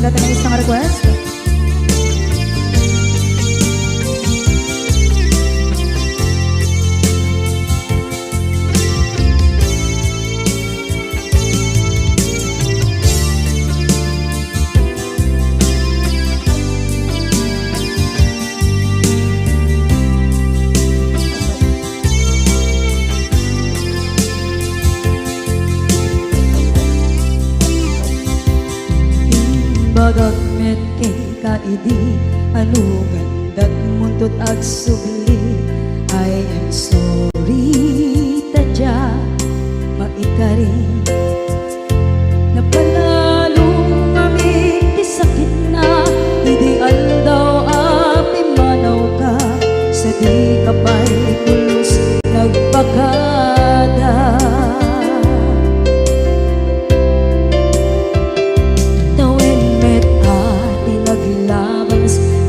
natin ang isang request. Bagat met kay kaidi anugan dat muntot ag subli. I am sorry tadya maikari napanalo ngami ti sakit na ideal daw api manaw ka sa di kapay pulos nagpakada.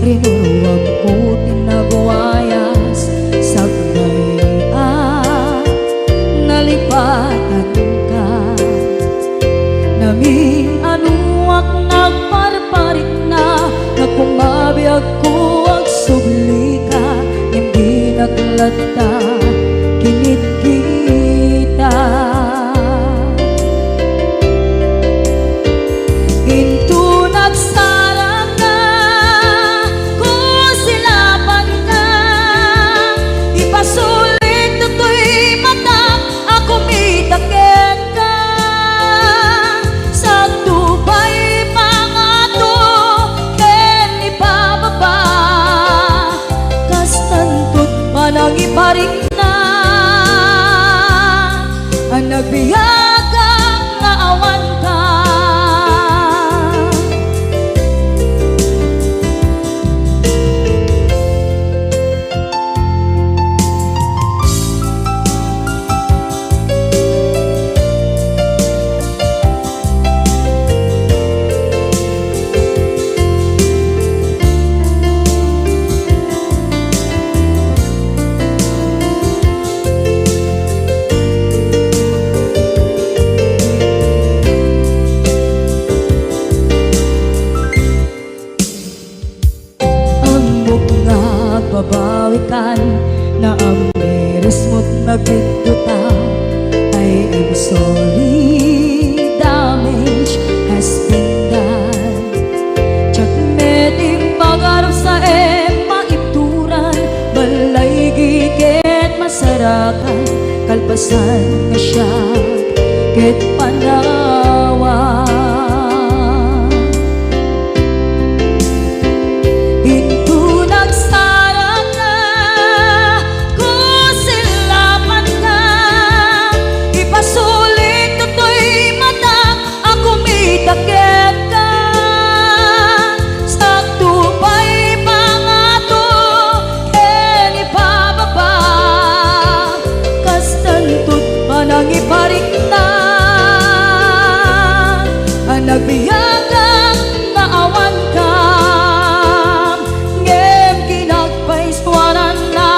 Rinuruwag ko tinagwayas sagnay nalipatan ka naming anuak nagparparit na nagkumabiyag ko ag subli ka hindi naglata kinit kita into nagsara ka kusilapan ka ipasulit tutoy mata ako mitakit ka sa tubay pangato ken ipababa kastantot manang iparing na ang nagbiyagang nga awan ka. Babawikan na ang meres mo't nagpituta. I am sorry, damage has been done. Tsak meting pagarap sa maituran balay gigit masarakan kalpasan nga siya ket panawa. Takit ka sa tubay pangato ken ipababa kastantot manang iparing na ang nagbiyagang naawan ka ngem kinagpaiswanan na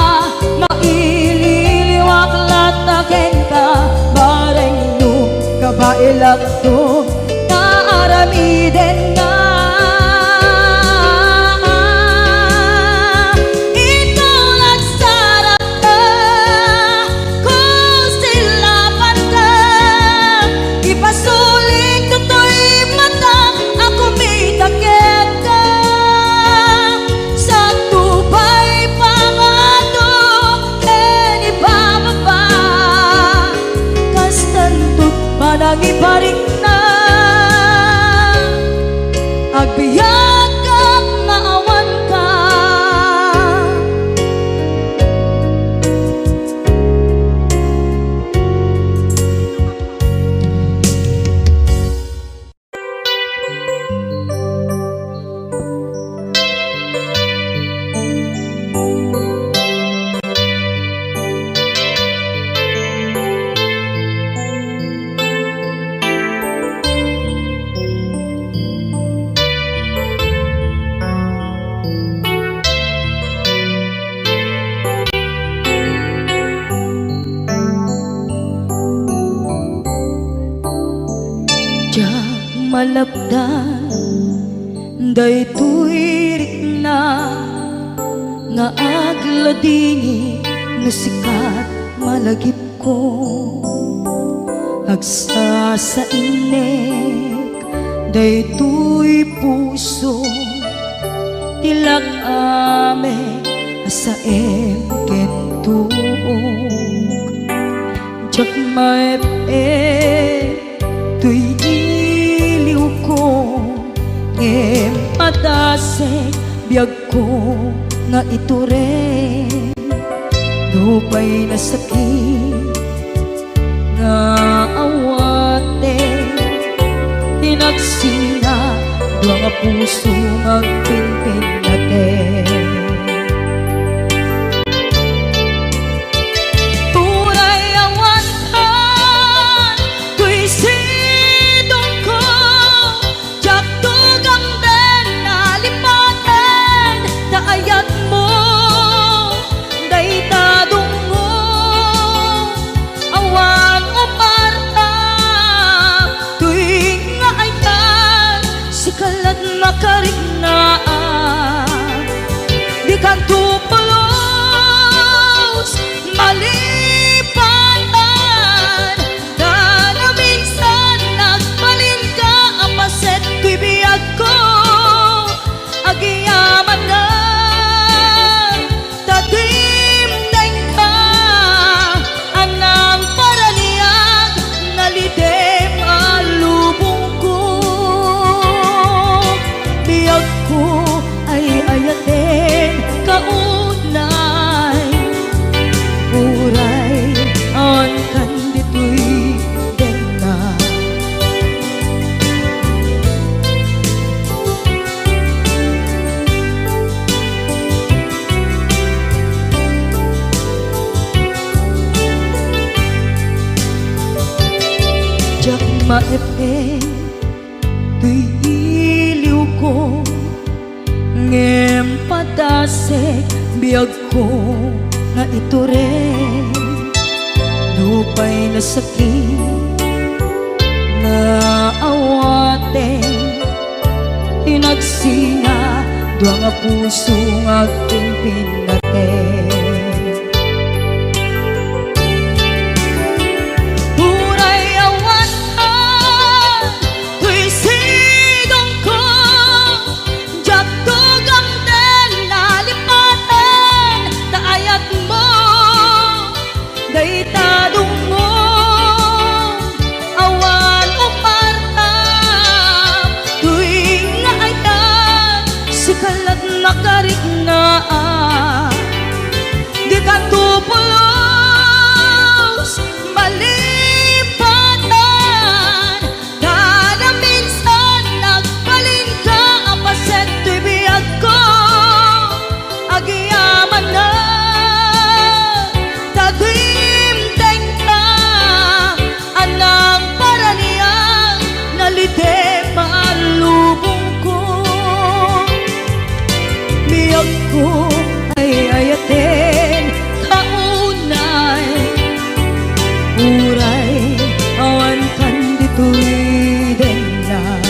maililiwak lataken ka bareng no kabailak to aramiden na ikaw nagsarap ka kusilapan ka ipasulit tutoy mata ako mitakit ka sa tubay pangato ken ipababa kastantot manang iparing na agbiyak kang maawan ka. malapdan Daytoy rikna nga agladingi no sikat malagip ko agsa sa inek daytoy puso tilak ame asaem kentuog jak maep tuy iliw ko ngem padase biyag ko nga iture dupay na sakit nga awate tinagsinga dua nga puso magpinpin natin turay awantan tuy sidong ko jak tugang den nalipaten taayat mo daytadong mo awan uparta tuwing nga ayan sikalat makarignaan di ka tupulos malipatan na minsan nagbalin ka apaset tuy biyag ko agiyaman na tatimdeng ka anang paraniyag nalidem alubong ko biyag ko ay ayaten kaunay uray on kanditoy dena jak maepeng tuy iliw ko ngem padase biyag ko nga iture lupay na sakit nga awate tinagsinga dua nga puso nga agpinpin natin daytadong mo awan uparta tuwing nga ayan sikalat makarignaan di ka tupulos malipatan kada minsan nagbalin ka apaset tuy biyag ko agiyaman na nalidem alubong ko biyag ko ay ayaten kaunay uray awan kanditoy dena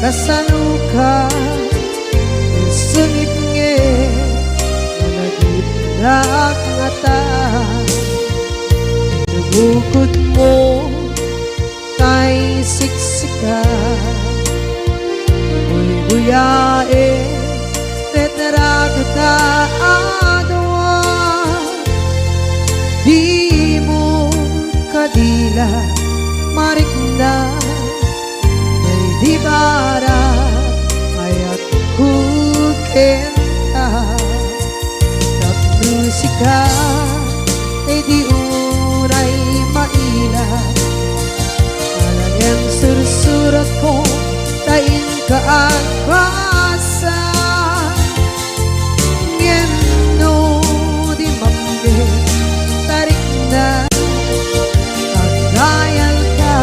kasaluka sengit nge managip dak ngata bukod mo tay siksika uy buyae tetra kita adwa ka musika ay di unay maila alayang sursurat ko tain ka ang basa ngeno di mambe tarik na pagdayal ka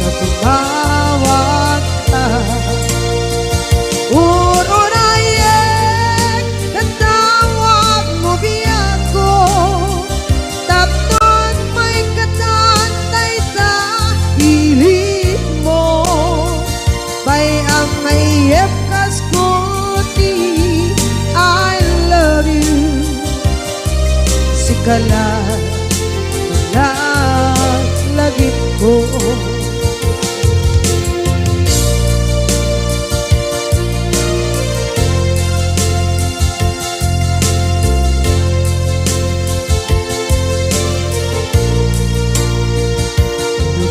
na tumawag ka urunayek katawag mo biyako tapton may katantay sa hilig mo bay ang mayep kaskuti I love you sikala lagip ko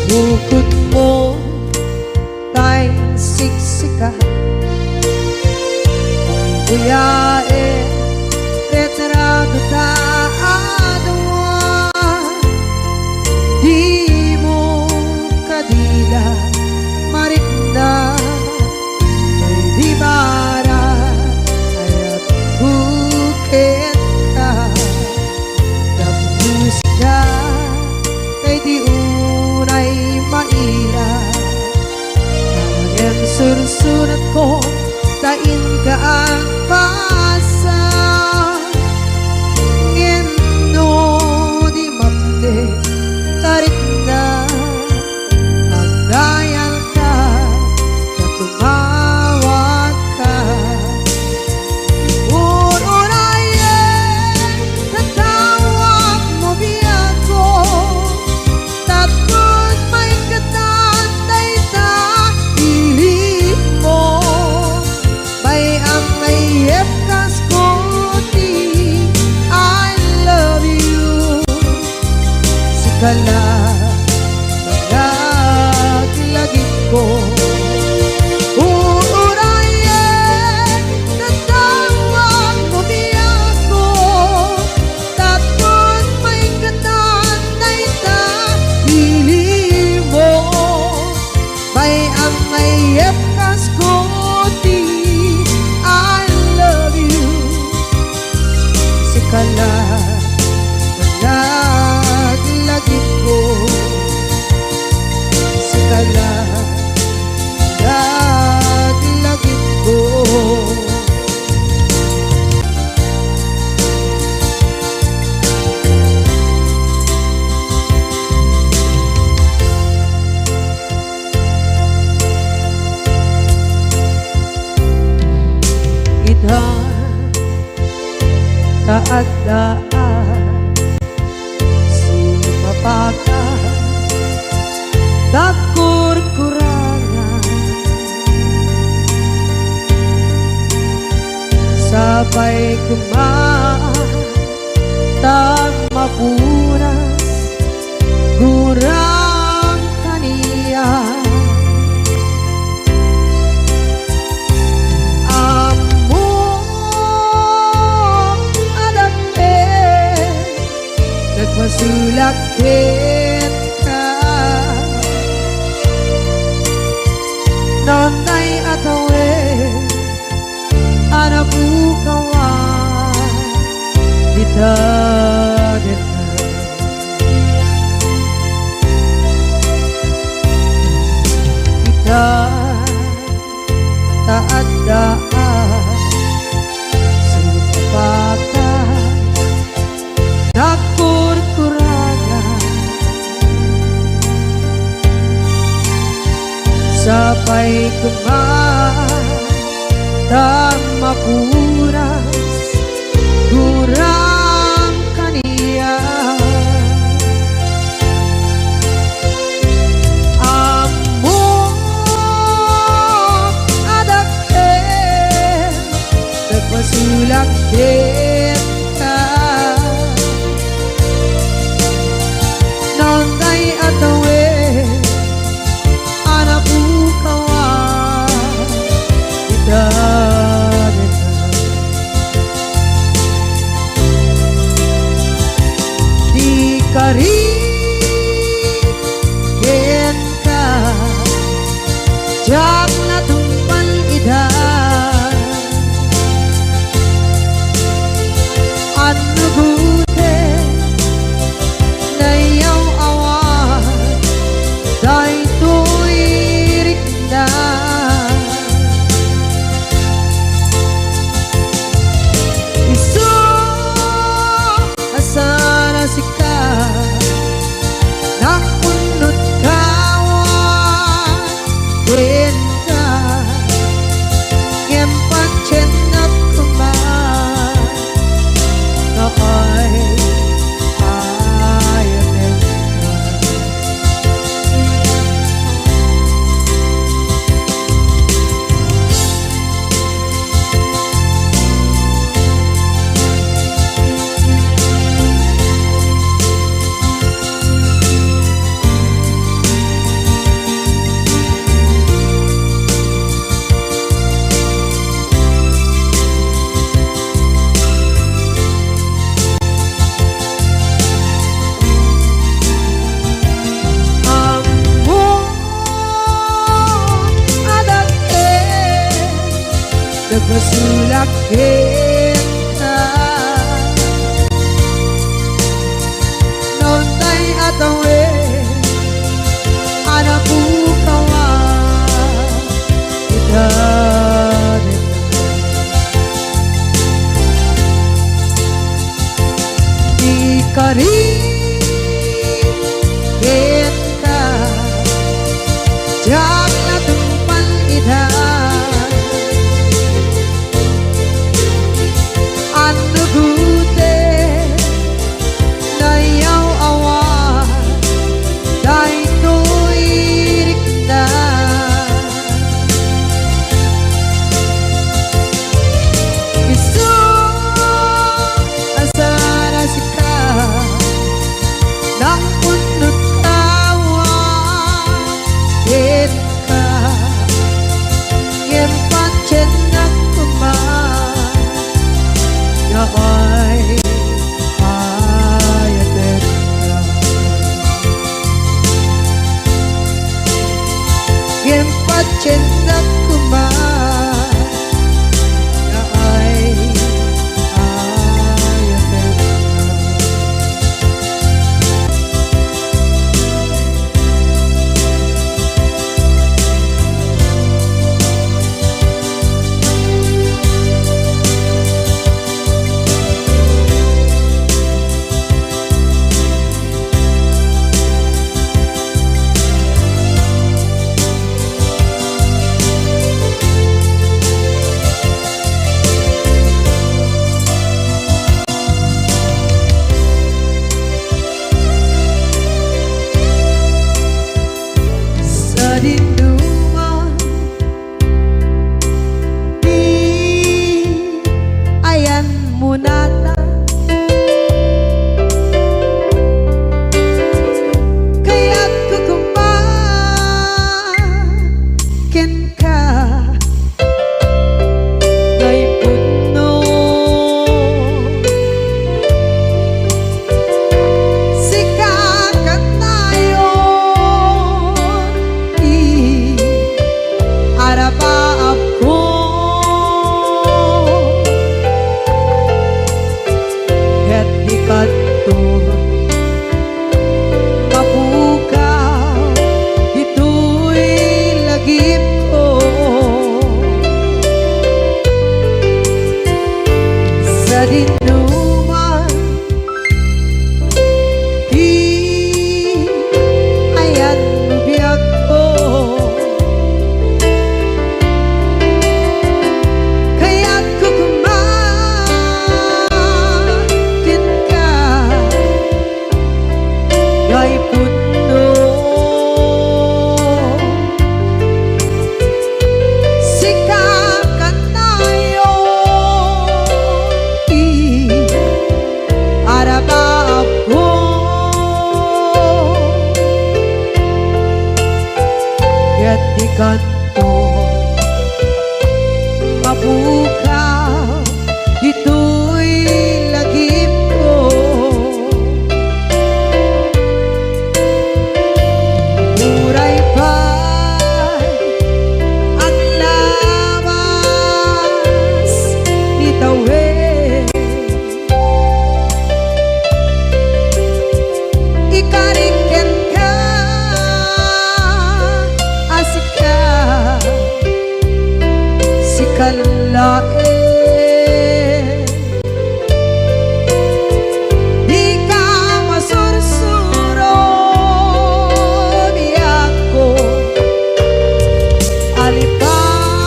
bukod mo tay siksika buyae retrado ta adawa di mo kadila marikna di bara ayat bukit ka tapos ka kay di unay maila ang sursurat ko tain ka ang pasa ngeno di mamde tarik na ang dayal ka na tumawag ka urunayek katawag mo biyako tapos may katantay sa hilig mo bay ang mayep kaskuti I love you sikala lagit ko urunayek katawag mo biyako tapos may katantay sa hilig mo bay ang mayep kaskuti I love you sikala lagit ko sikala lagit ko taadaan sumapaka takur-kurangan sabay kumaan tag mapunas gurang kaniya masulakit ka nonay atawe anabukawan kita kita taadaan sumpakan takur-kurangan sabay kumaan dan mapunas gurang kaniya among adakit nagpasulakit ka nonday atawe anabukawan kita jak natumpan ida anu gute nayaw awat day tuirikda isu asana sika nakunut kawan benda ngempat cenak kemar noy ayanen nagmasulak kita noon tay atawe anak bukawa kita ikari kita jak natumpan ida anu gute nayaw awan day tuirikda isu asara sika nakunut kawan ka ngempat cenak kemar ay ayaten ngempat cenak kemar ay ayaten Dinduman di ayan munata kaya't kukumpakin ka ngay puno sikakat tayo arapaap ko ket dikadto mapukaw ito'y lagip ko sa dinuman di ayan biyag ko kanto mapukaw ito'y lagip ko muray pa'y kanlain. Di ka masursuro biyak ko alipate.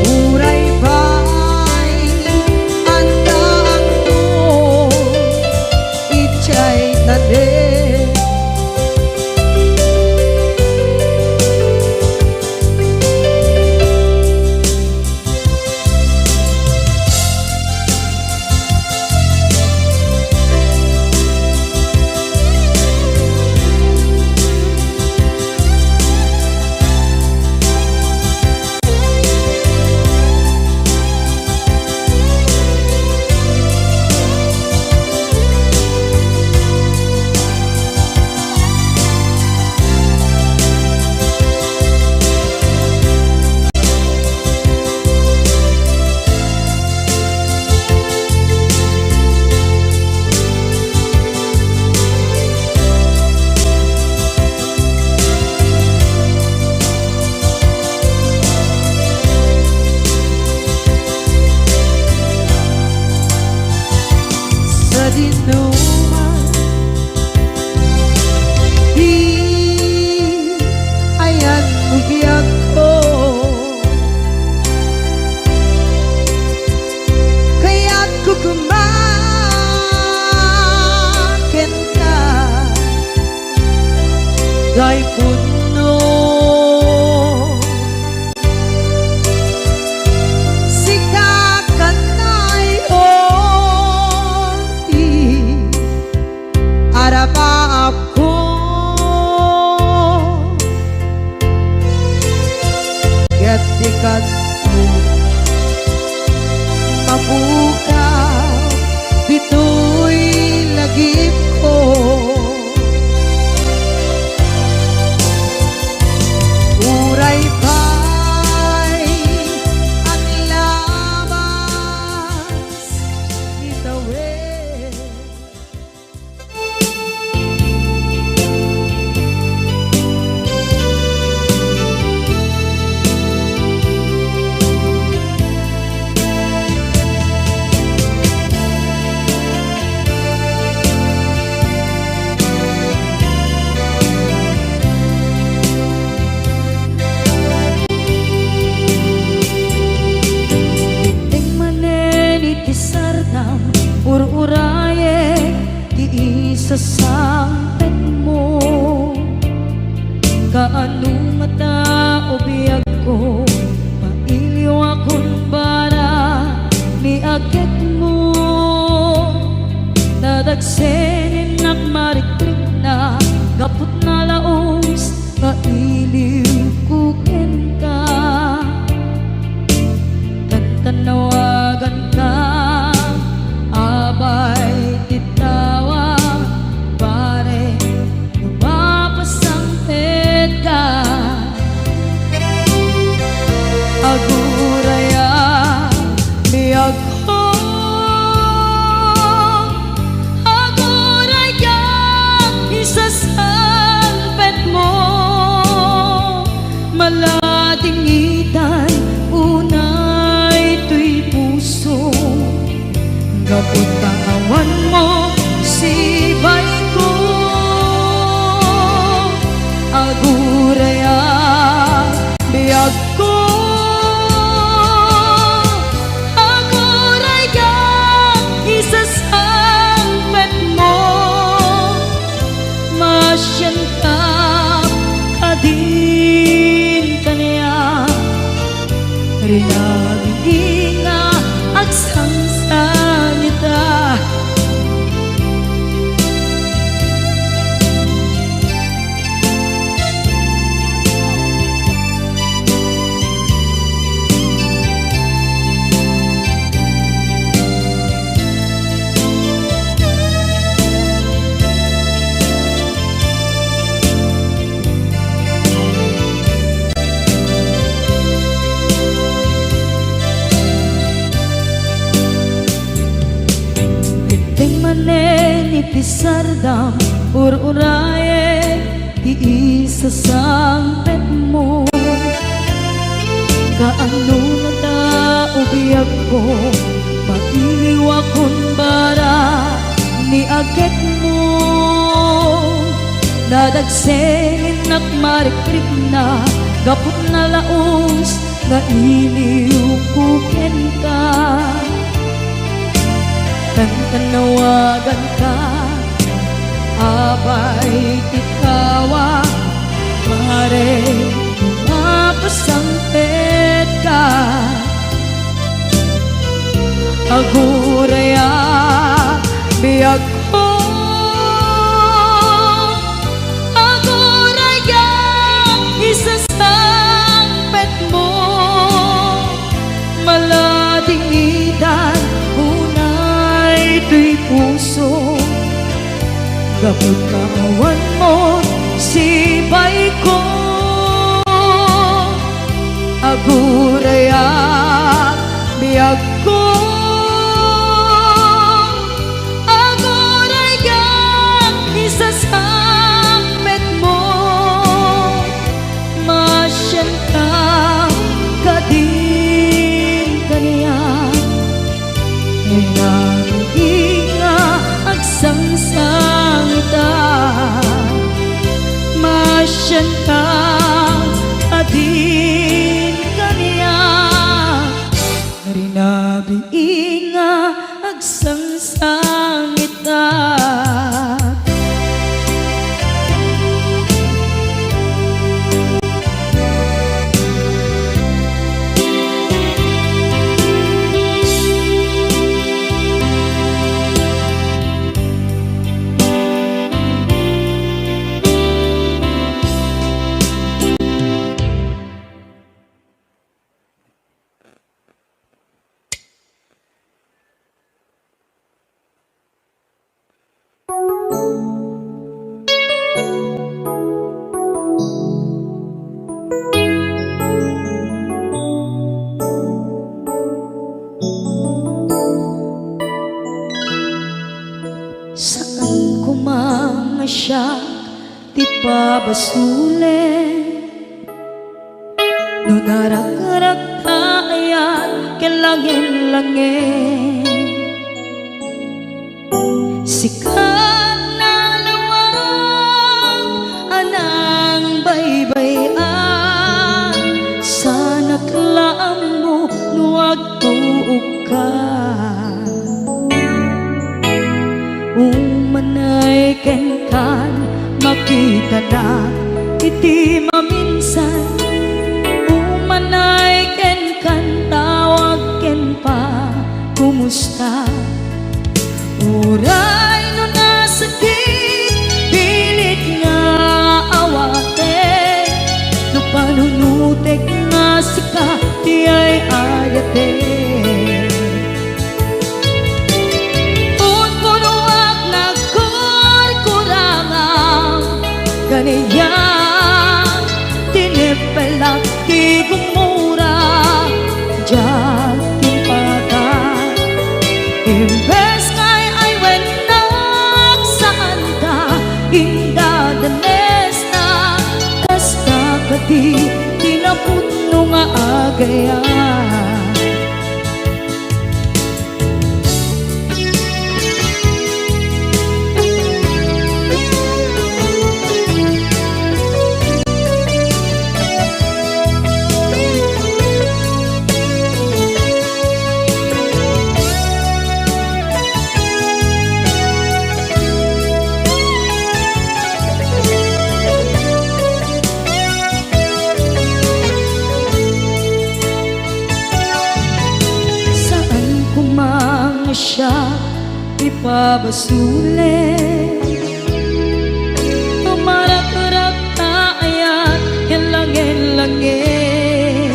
Uray ba'y andaan mo ichay tanin. Sa dinuman di ayan bugyak ko, kaya't kukumakin ka gay puno. Arapa ako gatikan mo mabukaw dito'y lagip ko. Uray ba'y ang labas itawid. Ur-uraye di isasampit mo, kaano mata o biyag ko, mailiw akong para ni agit mo. Nadagsenin at marikrik na gapot na laos, mailiw kukin ka. Tanawagan ka abay titawa pare lumapasangpit ka. Aguraya biyag ko, aguraya isasangpit mo. Malatingitan unay to'y puso, gapot kawan mo si bay ko. Aguraya biyag ko, aguraya isasangpit mo. Masyan ka kadin kaniya rinaging nga agsangsan ita. Ipisardam ur-uraye di isasangpit ano na taubiyag ko, mailiwa kon bara ni agit mo. Nadagsenin nak marikrip na, gapot na laos nga iliw kuken ka. Tanawagan ka, abay tikawa, mare mapasampet ka. Aguraya biyag ko, aguraya isasampet mo. Maladidan unay tuy puso, gapot kawan mo sibay ko. Aguraya biyag ko, aguraya isasampet mo. Masyan ka kadin kaniya, inga agsangsangita. Masyan ka adin kaniya, rinabi inga agsangsangita. Saan ko mamasyak ti pabasule, no narak-arak tayan kelangin-langin. Sikat na lawag anang baybayan, sana klaam mo nuwag tuog ka. Umanay ken kan makita na iti maminsan, umanay ken kan tawag ken pa kumusta. Uray no nasakit pilit nga awate, no panunutek nga sika di ay ayate. Kaniya tinipela ti gumura diyan timpata. Imbes kay ay wenak saan ka indadanes na, tas kakati tinaputno nga agayan. Siya ipabasule, tumarak-arak tayan hilangin-langin.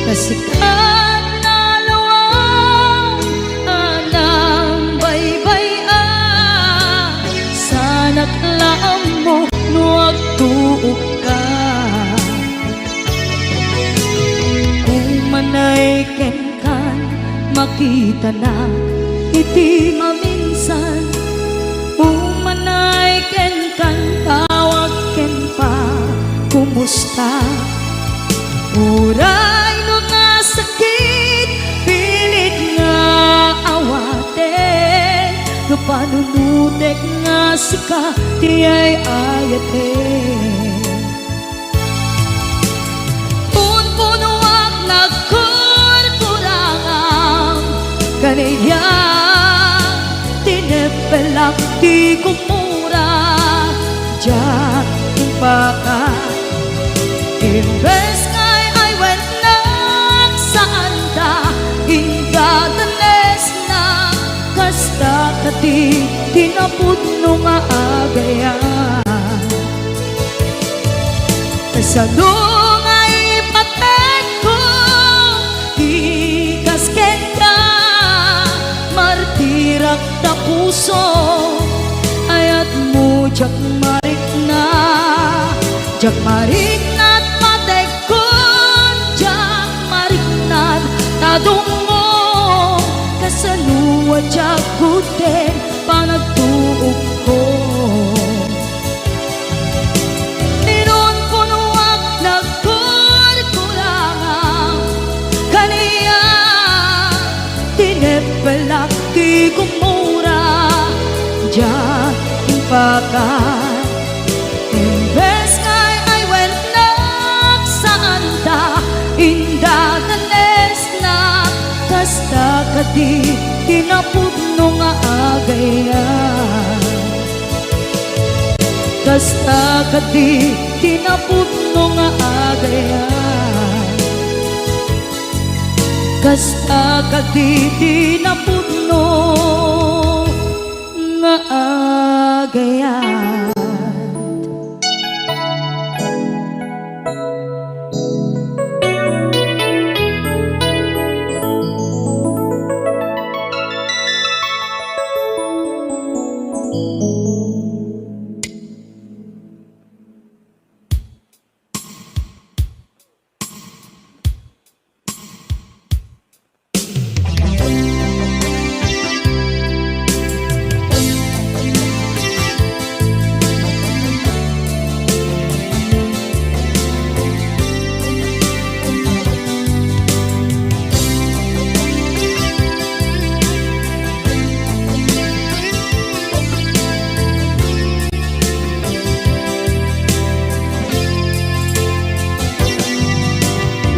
Kasikat na lawang anang baybayan, sana klaam mo nuwag tuog ka. Umanay ken makita na iti maminsan, umanay ken kan tawag ken pa kumusta. panunutek nga sika ti ay ayate. Punpunuak nagkurkurangang kaniya tinepelak ti kumura diyan impaka. Imbes ngay ay went nagsaan ta ingadanes na kasta kati tinapudno nga agayan. Kasano nga ipatek ko ikasken ka martirak ta puso ayat mo jak marik na patek ko jak marik na tadungo kasano jak kuten panagtuog ko. Ninon punuak nagkurkurangang kaniya tinepelak ti kumura diyan impakan. Imbes ngay ay went nagsaan ta indadanes na kasta kati tinapudno nga agayan. Kasta kati tinapudno nga agayan. Kasta kati tinapudno nga agayan.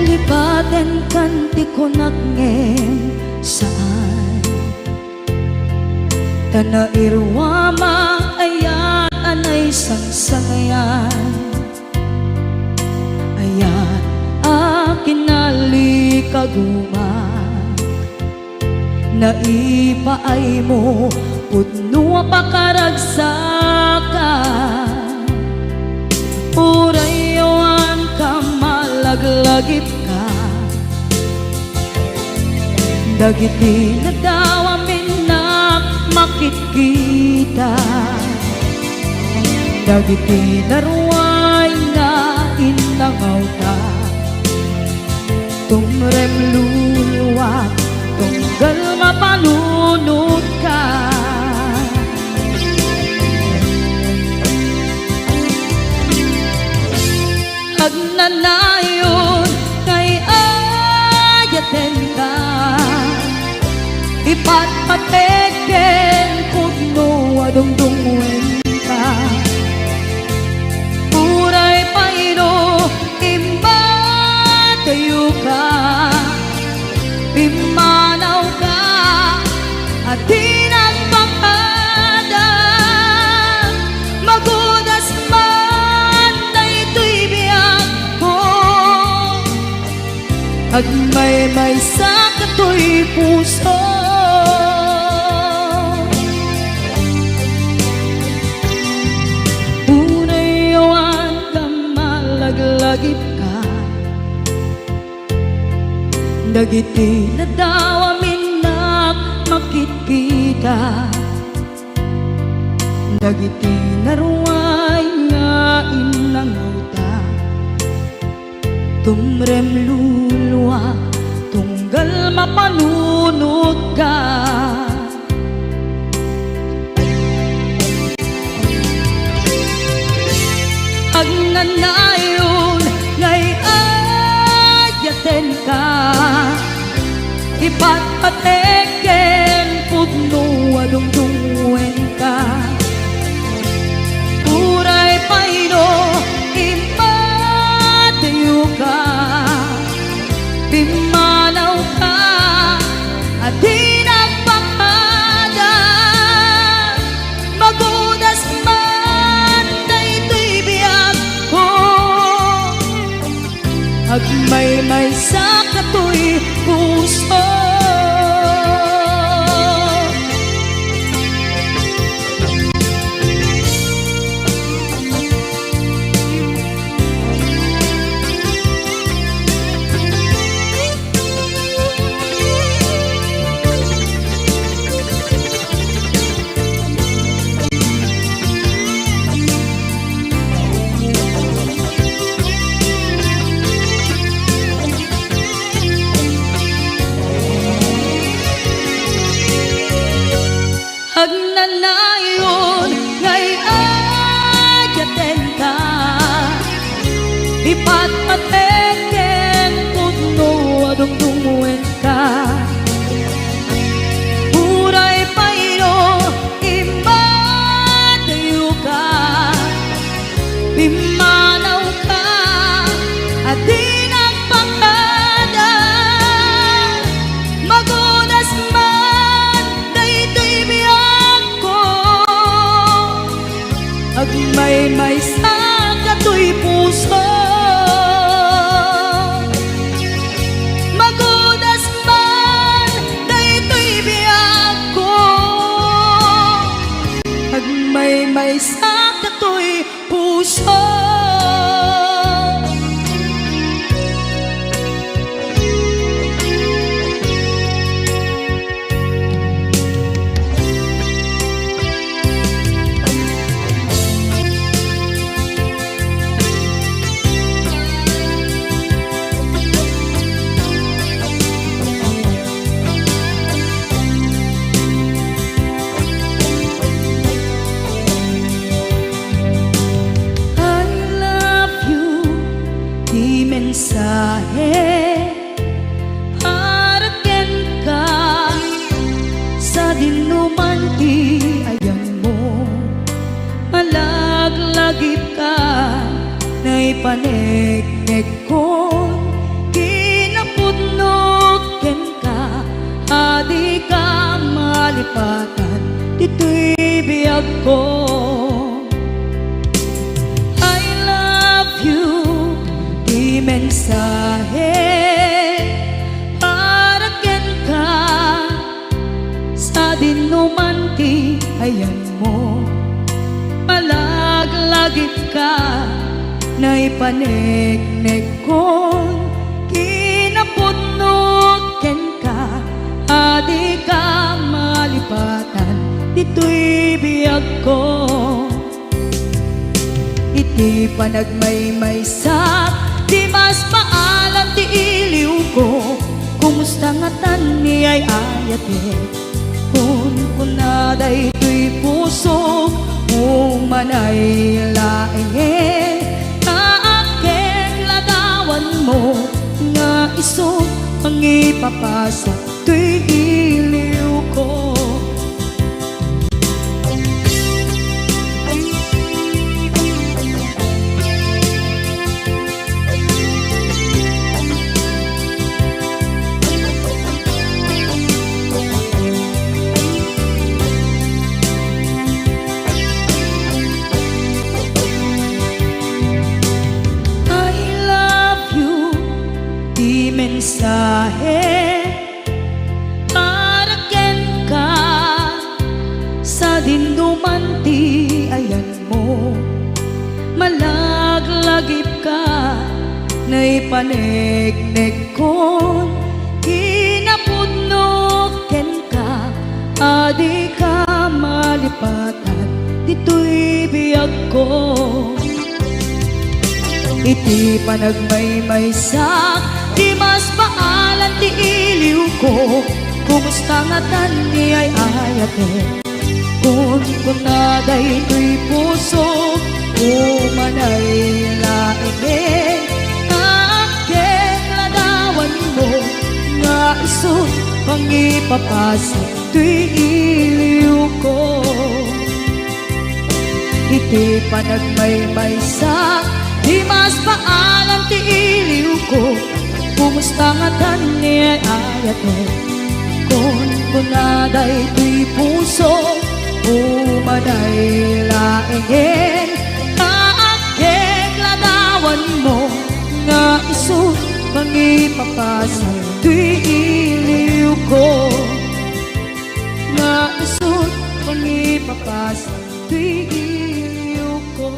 Lipaten kanti ko nagngem saan tanairwama ayan anay sangsangayan ayan akin nalikaguma naipaay mo pudno pakaragsakan urayawan ka malaglagip ka dagiti nagdawamin na makikita dagiti naruay na inangaw ta tumrem luluwat tunggal mapanunod ka. Agnanayon kay ayaten ka ipatpateken pudno adungdungwen ka uray paino imba tayo ka pimanaw ka at tinagpakada magudas man na ito'y biyak ko agmay-may sa kato'y puso. Unayawan ka malaglagip ka dagiti nadawamin na makikita dagiti naruay nga inangaw ta tumrem luluwa tunggal mapanunod ka. Agnanayon ngay ayaten ka ipatpateken pudno adungdungwen Agmay-may sa katoy puso. Agnanayon ngay ayaten ka, ipatpateken putno adungdungwen ka. Uray payro imadayo ka, pimanaw ka, adi nagpakada. Magunas man daytoy biyag ko, agmay-may sa katoy puso. Magunas man daytoy biyag ko, agmay-may sa katoy puso. Mensahe haraken ka sa dinuman ti ayan mo, malaglagip ka na ipanegnek kon kinapudnot ken ka, adi ka malipatan dito'y biyag ko. Mensahe haraken ka sa dinuman ti ayan mo, malaglagip ka na ipanegnek kon kinapudnot ken ka, adi ka malipatan dito'y biyag ko. Iti panagmay-may sa di mas maalam ti iliw ko, kumusta nga tan ni ay ayate. Kun kunaday to'y puso, umanay laeng, kaakeng ladawan mo, nga iso ang ipapasa to'y iliw ko. Mensahe haraken ka sa dinuman ti ayan mo, malaglagip ka na ipanegnek kon kinapudnot ken ka, adi ka malipatan dito'y biyag ko. Iti panagmay-may sa di mas maalan ti iliw ko, kumusta nga tan ni ay ayate. Kun kunaday to'y puso, umanay laeng, kaakeng ladawan mo, nga iso pang ipapasa to'y iliw ko. Iti panagmay-may sa di mas maalam ti iliw ko, kumusta nga tan ni ay ayate. Kun kunaday to'y puso, umanay laeng, kaakeng ladawan mo, nga iso ipapasa Tuy iliw ko Mausot Kung ipapasa Tuy iliw ko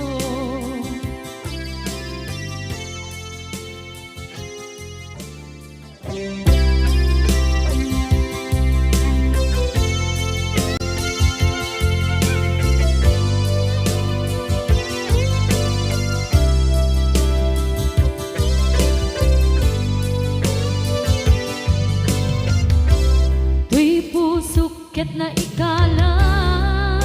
Tuy pusok ket na ikalang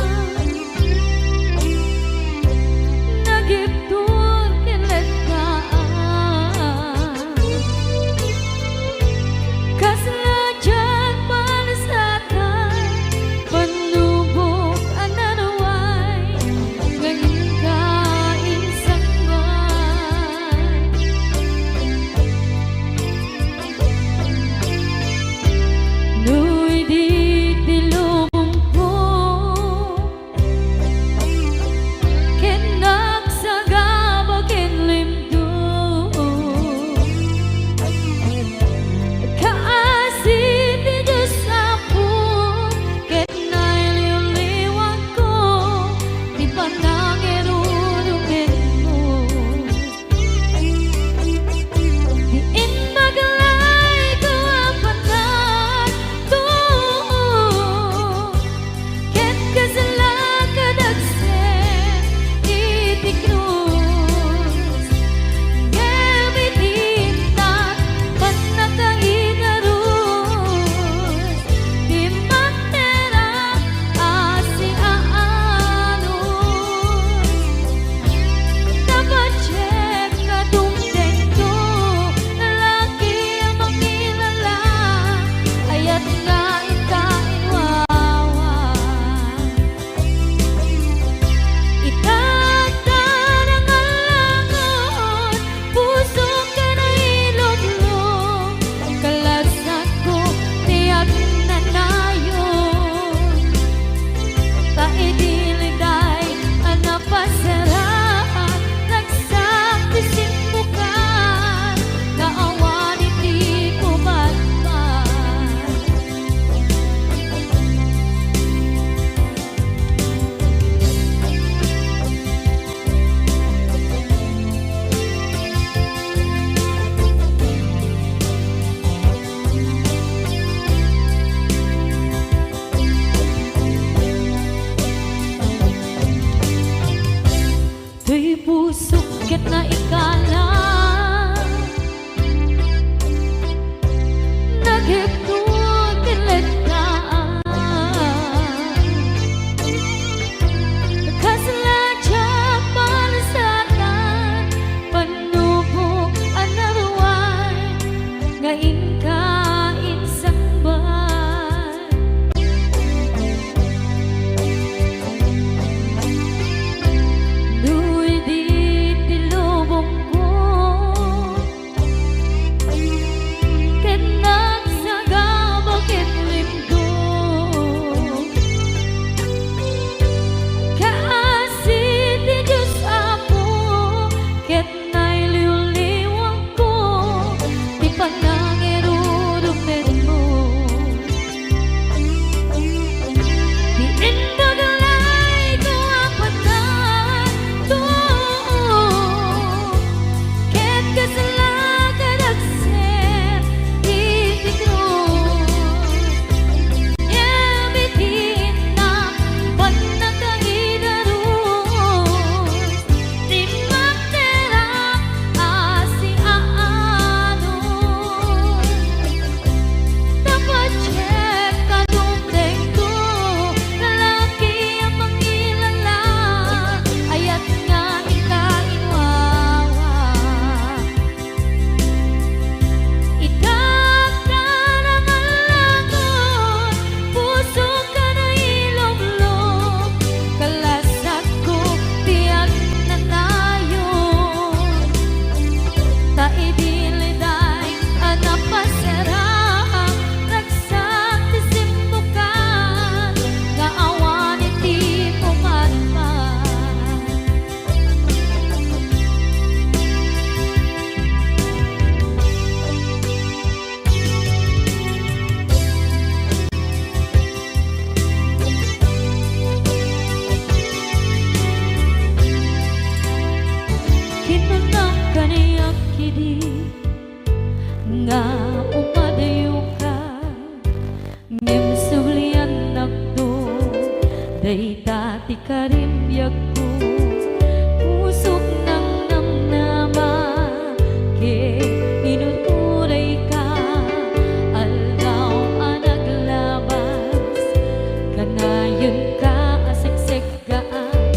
Dati ka rin biyag ko, pusok ng namnama, ke inuturay ka, aldaw ang naglabas, kanayon ka asiksik gaan,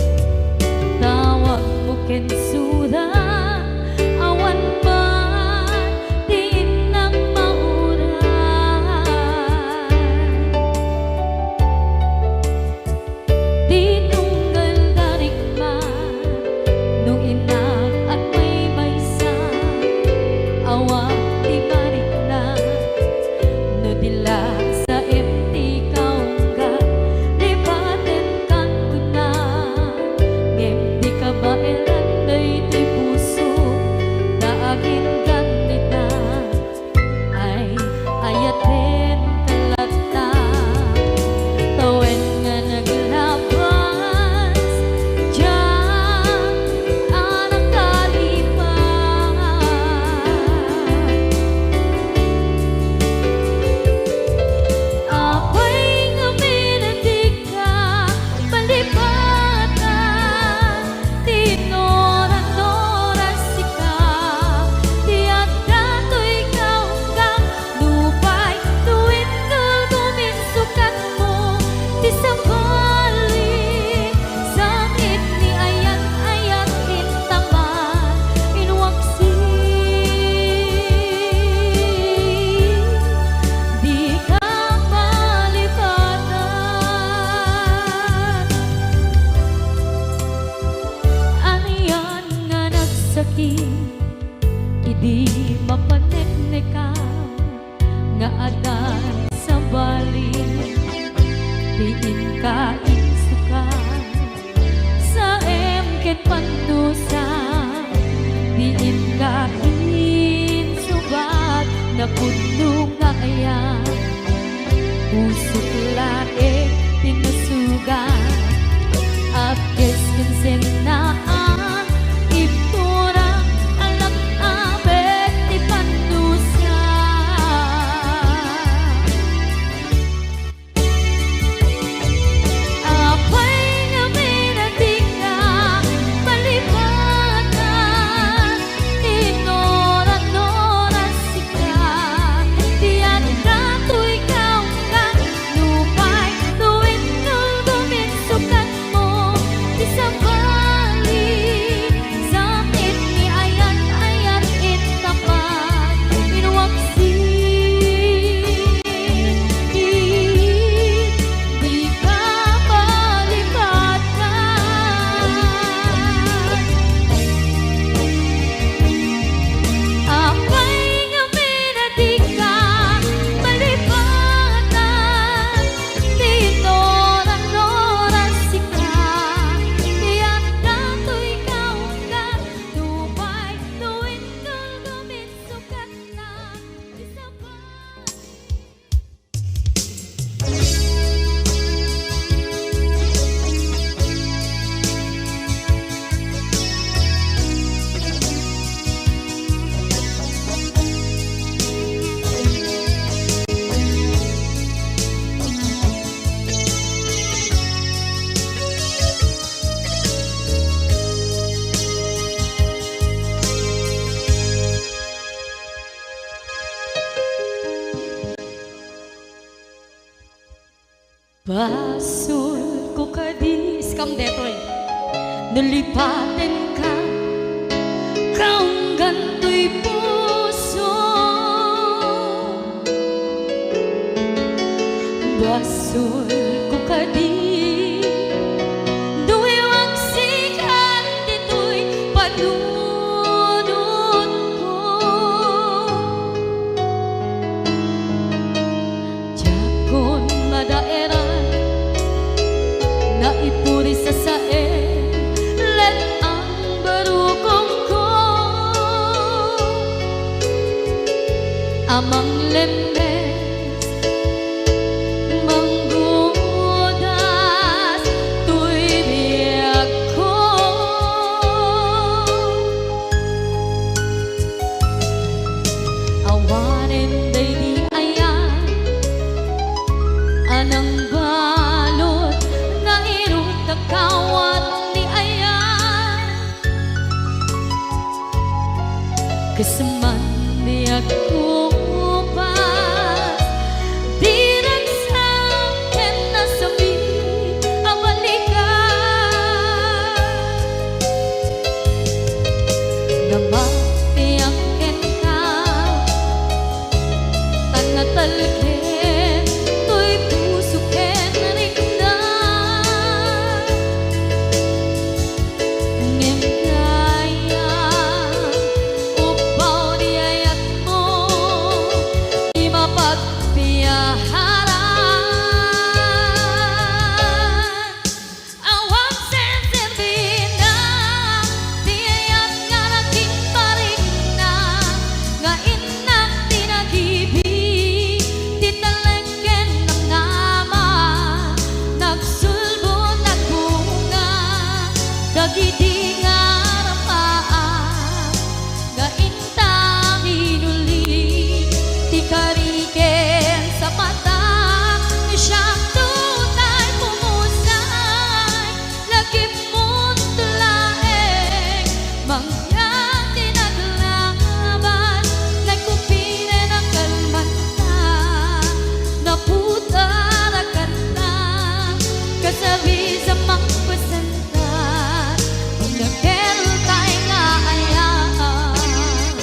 tawag mo kensura, awan man, diin ng mauran. Di tunggal darigman, nung inag at may baysa, awang di balik na, no dila sa empty kaungga, lipatin kan kuna, ngem di ka ba elan daytoy puso, daagin ganita, ay ayatin kalata, tawen nga naglabas, diyan anak kalipas. Apay nga minadig ka, palipatan, tinoran-noras ka, tiyak dato'y kaunggang, lupay, tuwid kal guminsukat mo, di sa balik, sakit ni ayan-ayan intaman, inwaksi, di ka malipatan. Aniyan nga nagsakit, idi mapaneknekan, nga adan sa balik, diin ka insukan, sa emket pandusa, diin ka insubat, na puno nga ayan, pusok lae tinusugan, apkes kinsenaan, ipturang alak abet ti panusa. Apay nga minadig ka, palipatan, tinoran-noras ka, tiyan dato'y kaunggang, lupay, tuwid kal guminsukat mo, di sa balik, sakit ni ayan-ayan intapan, inwaksi, di ka malipatan. Apay nga minadig ka, malipatan, tinoran-noras ka, tiyak dato'y kaunggan, lupay, tuwid kal guminsukat na, di sa balik. Basul ko kadis kam detoy, nalipatin ka, kaunggan to'y puso. Basul ko kadis, duwiwag sikan dito'y panunod ko. Jakon madaeran, naipuri sa sae, let ang barukong ko, amang lemes, manggudas, tuy biyag ko. Awanin day di ayan, anang balot na irutak ka, Kasaman di ako pas di nagsakin na sabi ang balikan na matiyakin ka tanatalkin to'y pusukin rin na ngem kaya upaw di ayat mo di mapagpiyaharan awang senserbin na di ayat nga naging paring na nga inak tinagibig di talagyan ng nama nagsulbon at bunga dagidi nga rapaan nga intang inuli di kariken sa mata ni siyang tunay pumusay lagi mong tulaeng mangyang tinaglaban nagkupine ng kalmanta naputara kanta kasabi sa mangpasanta nagkero tayo nga ayaan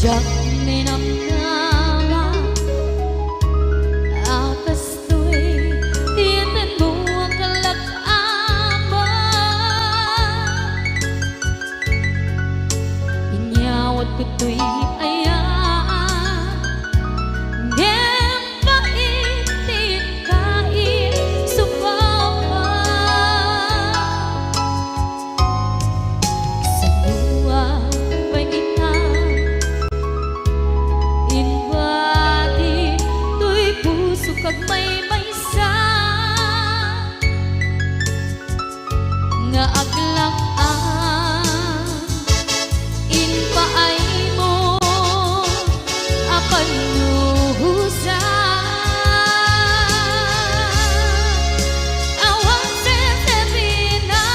jak minamdaman atas tu'y tiyatin mo ang kalak-aman inyawat ko tu'y ayan ngem paitin kain subawa sa luwa pagitang inwati to'y puso kag may maysa nga aglang-ang inpaay mo apan luhusa awang senserbin na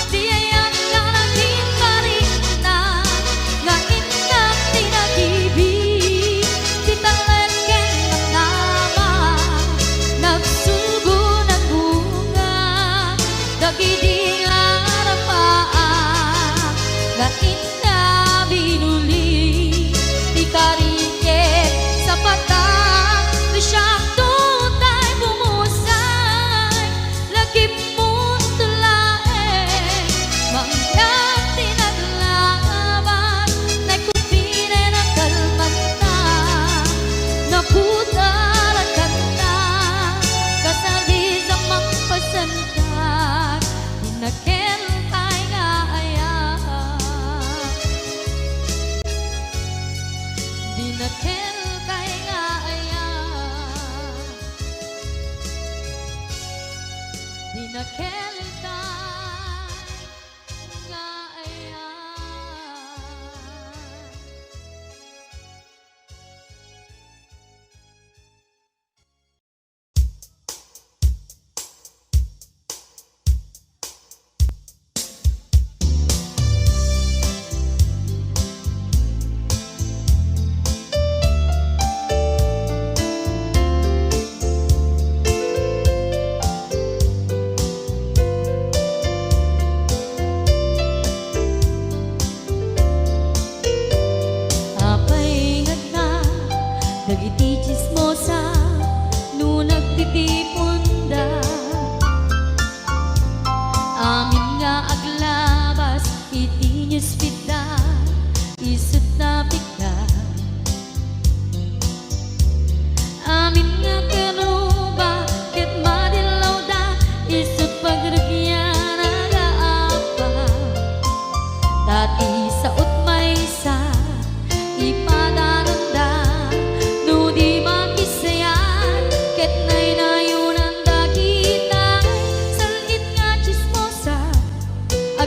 di ayat nga naging paring na nga inak tinagibig di talagyan ng nama nagsulbo ng bunga dagidi nga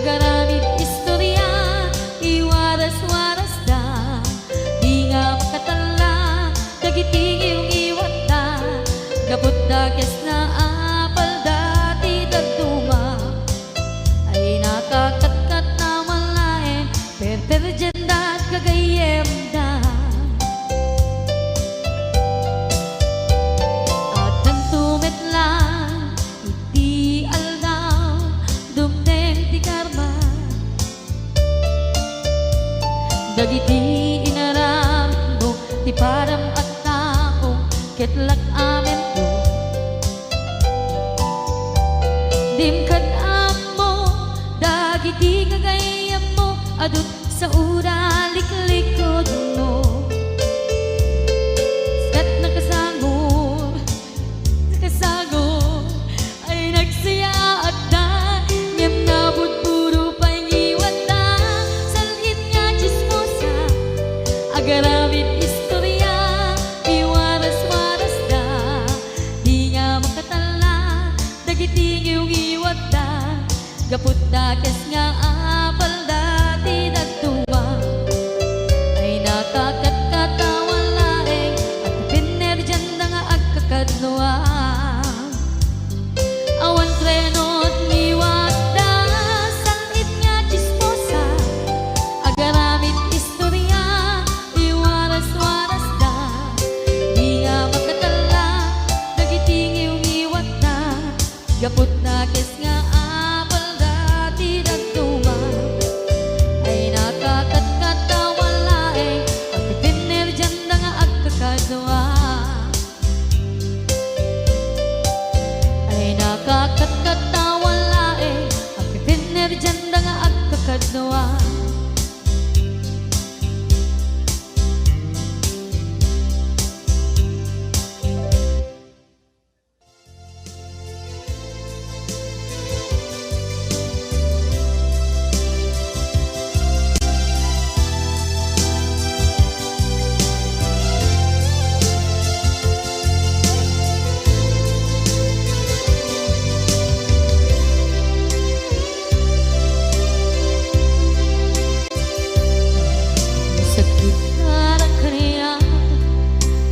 agaramid istorya, iwaras-waras da, di nga makatala, dagiting iyong iwat da, gabot da kes na apal dati dagduma, ay nakakatkat na malain, perperjen da kagayem da. At ang tumit lang, iti aldaw, dumdeng ti karma, dagiti inaram mo, ti param at tao, ketlak amen to. Dimkad mo, dagiti kagayam mo, adut sa ura liklikod mo. Skat nakasagor, ay nagsaya at da, ngem nabot puro pangiwat da, salhit nga chismosa, agaramid istorya, iwaras-waras da, di nga makatala, dagiting iyong iwat da, gaput da kes nga apal dati dagtuwa, ay nakakatkatawang laeng, at pinerjan da nga agkakadluwa. Awan trenot ngiwat da, salhit nga chismosa, agaramid istorya, iwaras-waras da, di nga makatala, dagiting iyong iwat da, gaput na kes nga apal dati dagtuma, ay nakakatkatawang laeng, at pinerjan da nga agkakadwa, ay nakakatkatawang laeng, at pinerjan da nga agkakadwa. Sakit na kaniya,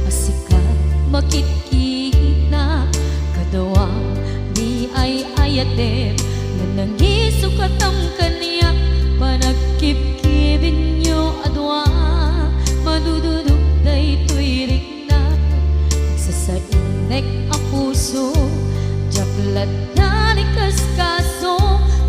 asikat makikita, kadawang di ay ayatem, na nangisukat ang kaniya, panagkip-kibin nyo adwa, madududog day tuwirik na, nagsasainek ang puso, jaklat na nikaskaso,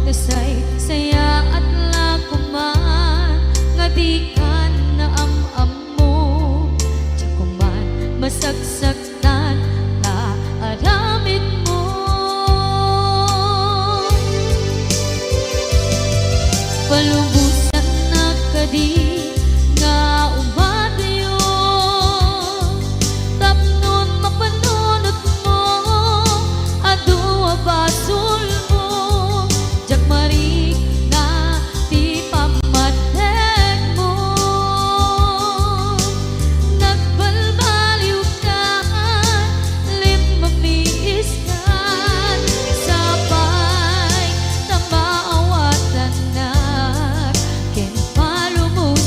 nasay saya at lakuman, nga di ka na am-am mo, tsakuman masagsaktan na aramid mo. Palubusan na kadi nga umadayo, tapnon mapanunot mo, adua basul mo, jakmarik na ti pamatek mo, nagbalbaliw ka, limamiis ka, sabay tamaawatan na, ken palumos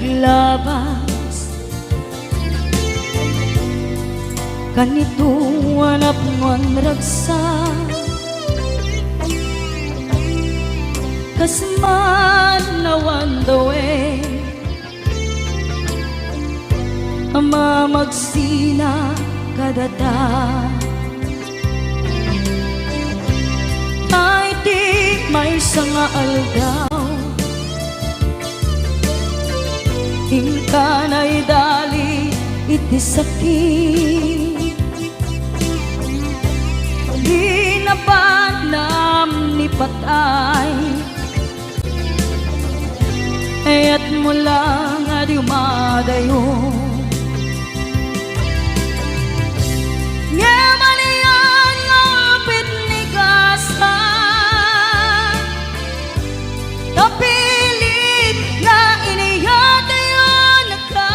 naglabas kanito hanap ngon ragsa kasman nawan dawe ama magsina kadata ay di may sanga aldaw hingka na'y dali iti sakit di na panam ni patay at mula nga di umadayo nga maniyan nga apit ni kasa kapilit nga iniyatayo na ka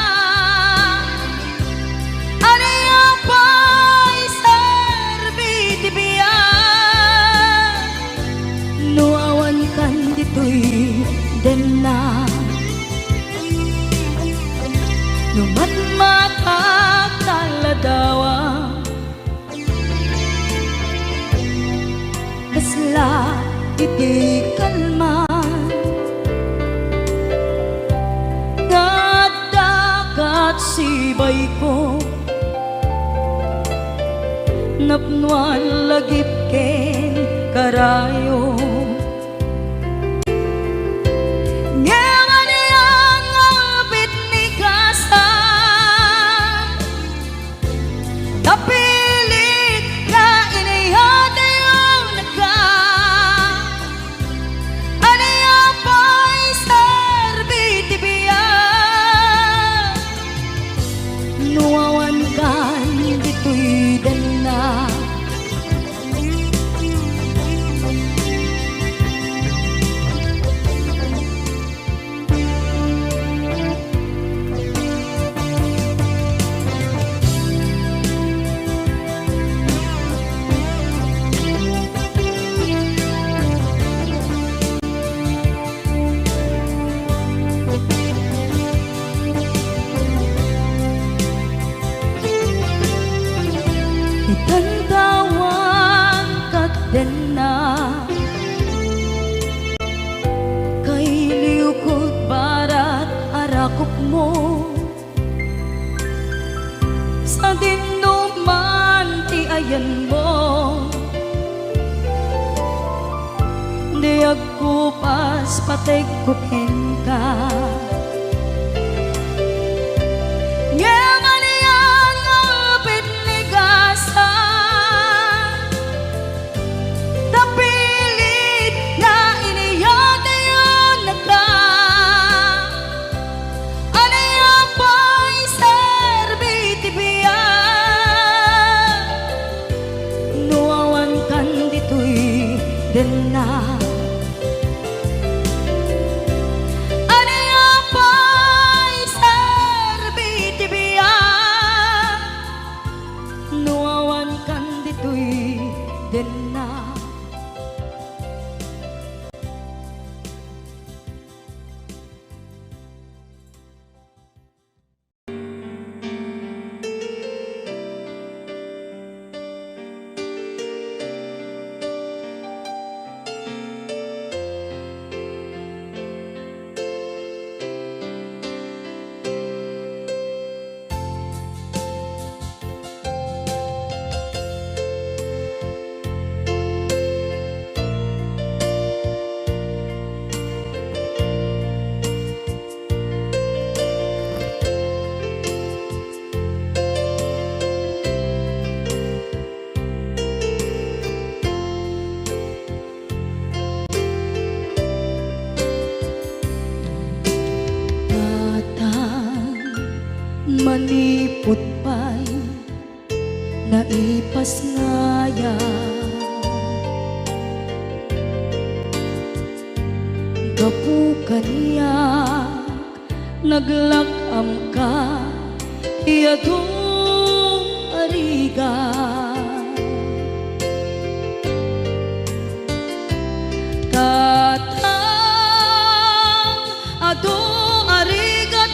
aniya pa'y sarbiti biya nuawan kan dito'y den na numatmatak taladawa kasla iti kalman dagat sibay ko napnuan lagip ken karayo kapilit na inihatayo na ka aniya pa'y sarbiti biya nuawan kan dito'y dana itantawan kat den na kay liukod barat arakop mo sa dinuman ti ayan mo di agkupas patay kuken ka den na aniya pa'y sarbiti biya nuawan kan dito'y den na manipot pa'y naipas ngaya gapukan niya naglakam ka iyadong ariga katang ado arigat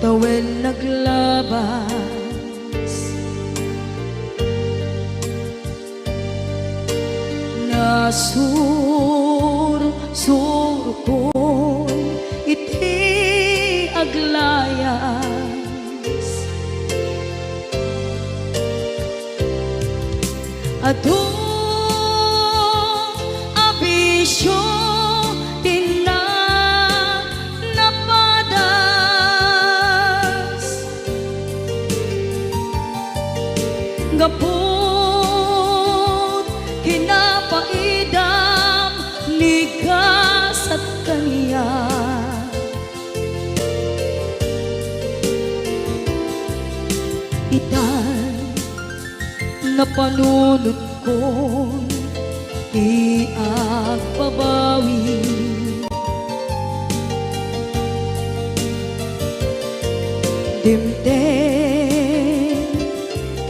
tawel naglabas. Nasur-sur ko'y iti aglayas. Adong abisyo napadas, gapot kinapaidam nigas at kaniya. Itan na panunod ko iagpabawi. Dimden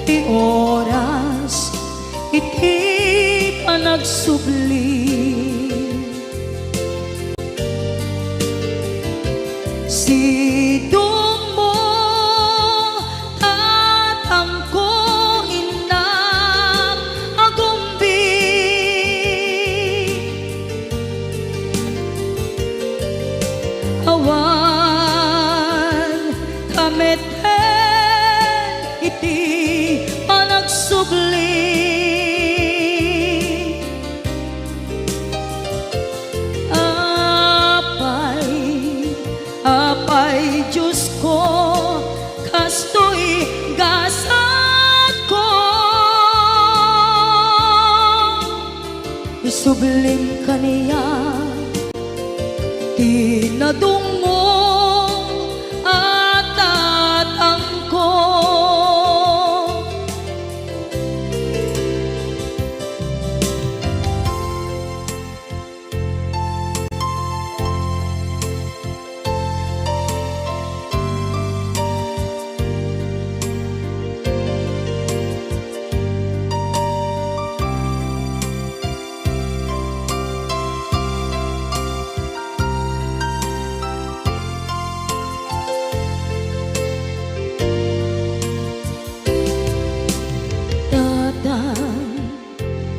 ti oras iti panagsubli. Sidong mo tatangko inang agumbi. Awan kameten iti panagsubli. Apay Diyos ko, kastoy gasat ko. Isublim kaniya tinadong mo at tatang ko.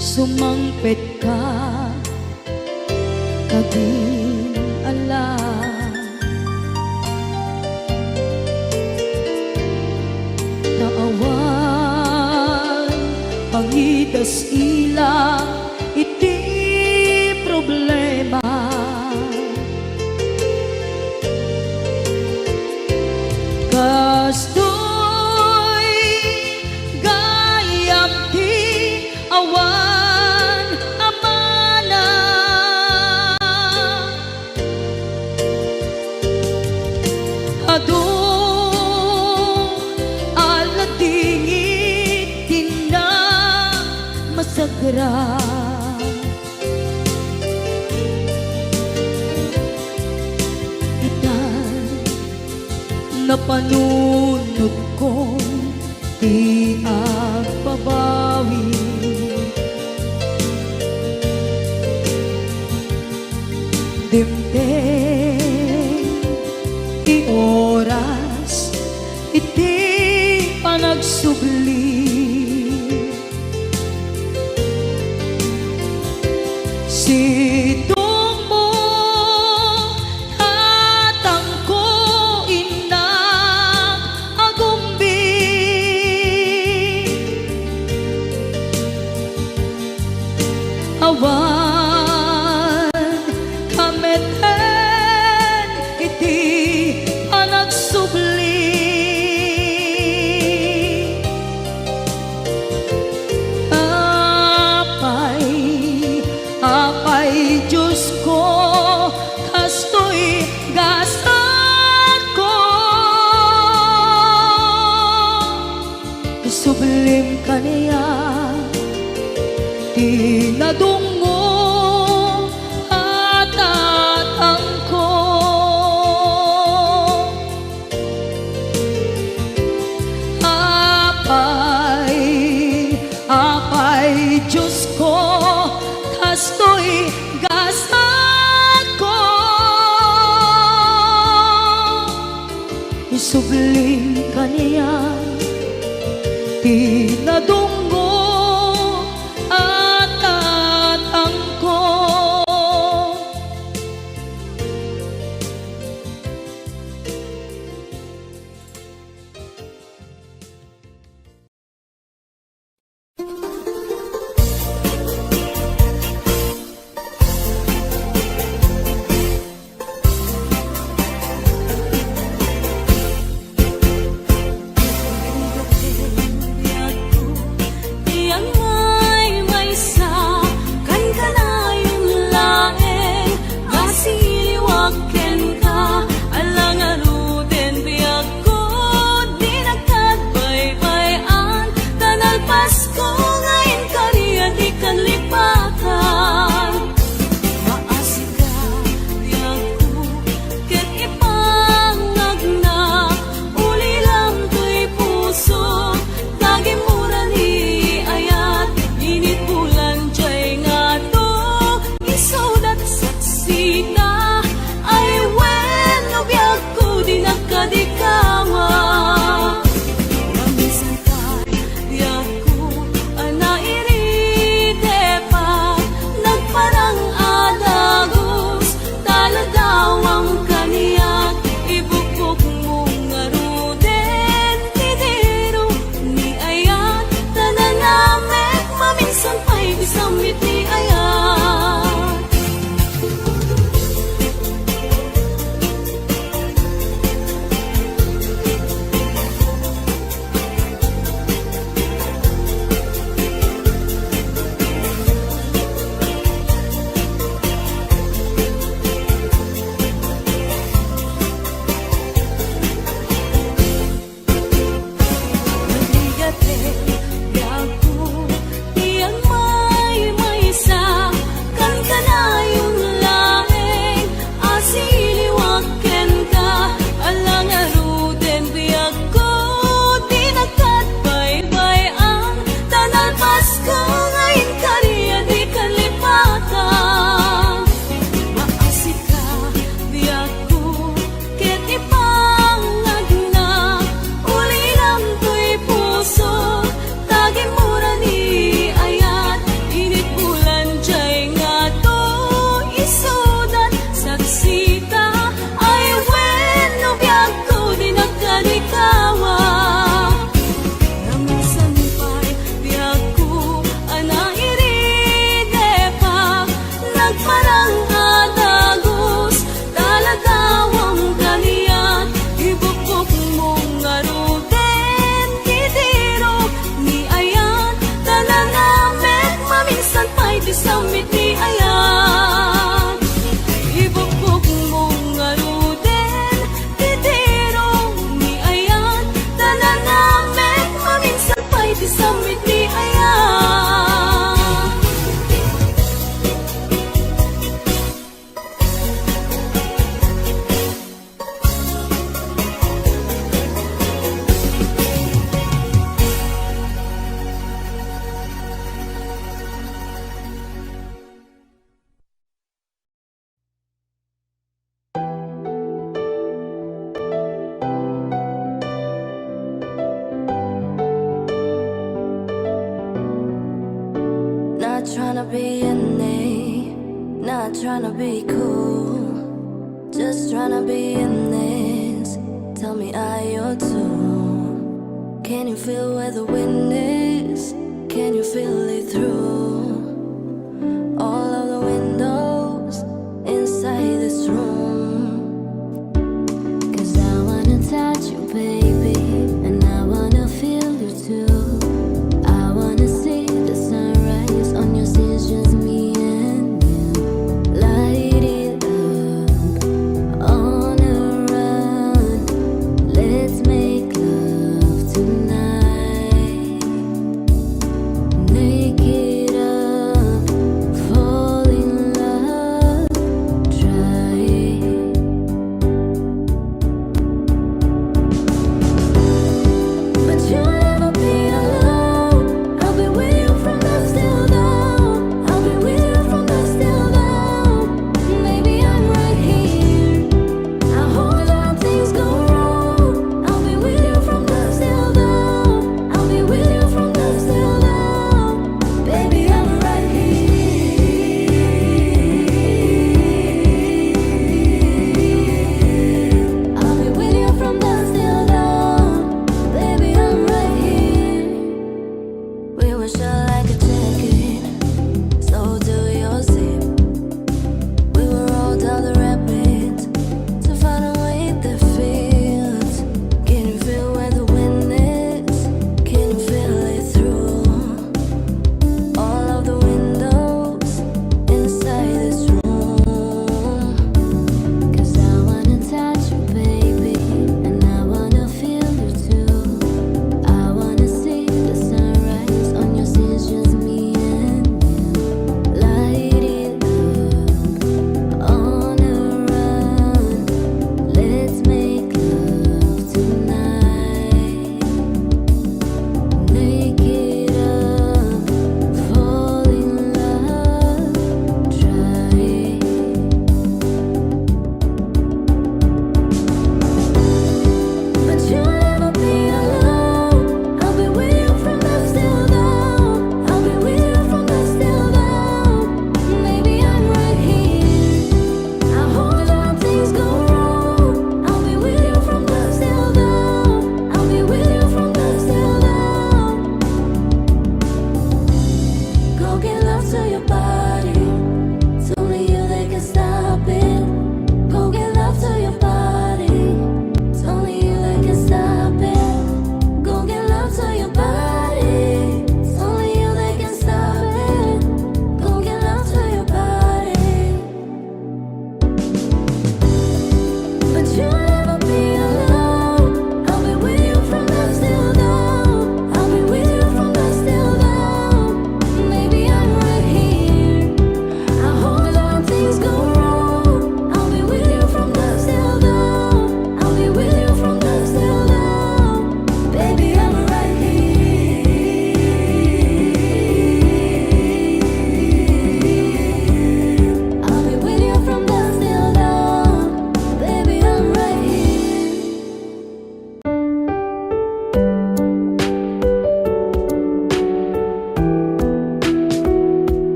Sumangpet ka, kabing alam, naawan, pangitas ilang iti problema. Kastoy gayam ti awan adong aladingit tina masagra. Itan na panunod ko di agpabawi. Dimden ti oras iti panagsubli. Sidong mo tatangko inang agumbi. Awan kameten iti panagsubli. Apay Diyos ko, kastoy gasat ko. Sublim kaniya tinadungo at tatang ko. Apay Diyos ko, kastoy gasat ko. subling kaniya pinadunggo at tatangko. Not tryna be unique, not tryna be cool, just tryna be in this. Tell me, are you too? Can you feel where the wind is? Can you feel it through all of the windows inside this room? 'Cause I wanna touch you, baby.